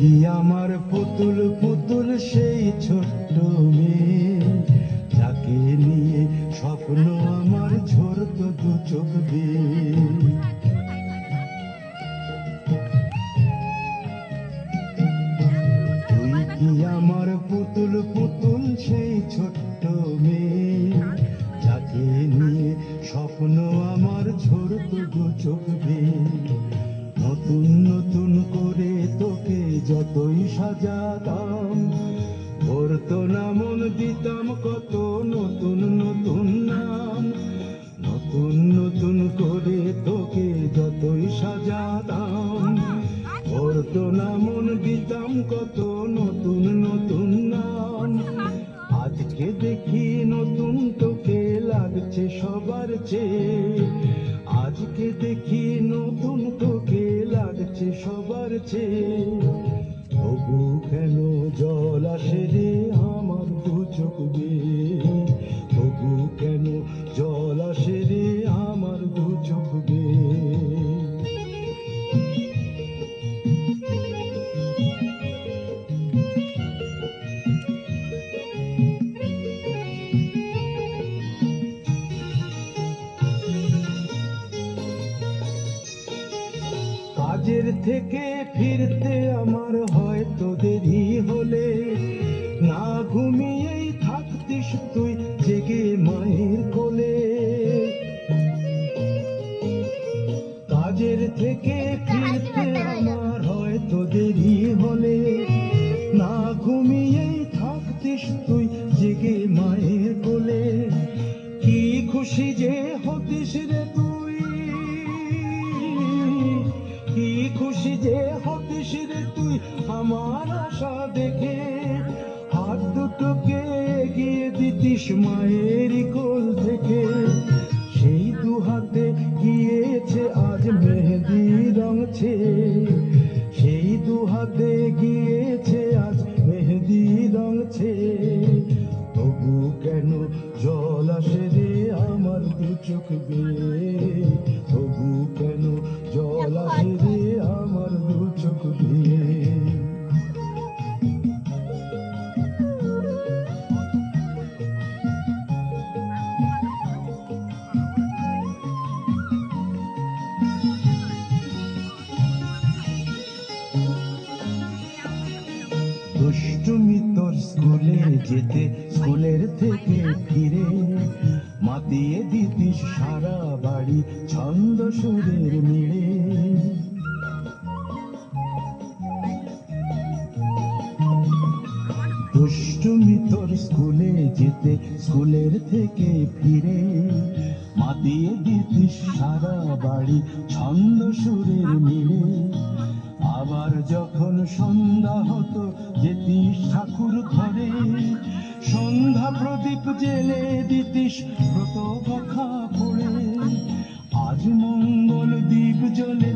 কি আমার পুতুল পুতুল সেই ছোট্ট মেয়ে, যাকে নিয়ে স্বপ্ন আমার ঝরত দু চোখ বেয়ে। তুই কি আমার পুতুল পুতুল সেই ছোট্ট মেয়ে, যাকে নিয়ে স্বপ্ন আমার ঝরত দু চোখ বেয়ে। নতুন নতুন করে তোকে যতই সাজাতাম, ভরতো না মন, দিতাম কত নতুন নতুন নাম। নতুন নতুন করে তোকে যতই সাজাতাম, ভরতো না মন, দিতাম কত নতুন নতুন নাম। আজকে দেখি নতুন তোকে লাগছে সবার চেয়ে, আজকে দেখি নতুন তোকে লাগছে সবার চেয়ে। তবু কেন জল আসে রে আমার দু চোখ বেয়ে, তবু কেন জল আসে রে আমার দু চোখ বেয়ে। কাজের থেকে ফিরতে আমার হয়তো দেরি হলে, না ঘুমিয়েই থাকতিস তুই জেগে মায়ের কোলে। কাজের থেকে ফিরতে আমার হয়তো দেরি হলে, না ঘুমিয়েই থাকতিস তুই জেগে মায়ের কোলে। কি খুশি যে হতিস রে তুই, কি খুশি যে হতিস রে তুই আমার আশা দেখে। হাত দুটোকে এগিয়ে দিতিস মায়ের কোল থেকে, সেই দু হাতে গিয়েছে আজ মেহেদি রং ছেয়ে। সেই দু হাতে গিয়েছে আজ মেহেদি রং ছেয়ে। তবু কেন জল আসে রে আমার দু চোখ বেয়ে, তবু কেন জল আসে রে আমার দু চোখ বেয়ে। দুষ্টুমি তোর স্কুলে যেতে, স্কুলের থেকে ফিরে মাতিয়ে দিতিস সারা বাড়ি ছন্দ সুরের মিড়ে। দুষ্টুমি তোর স্কুলে যেতে, স্কুলের থেকে ফিরে মাতিয়ে দিতিস সারা বাড়ি ছন্দ সুরের মিড়ে। আবার যখন সন্ধ্যা হতো যেতিস ঠাকুর ঘরে, সন্ধ্যা প্রদীপ জেলে দিতিস ব্রত কথা পড়ে। আজ মঙ্গল দ্বীপ জ্বলে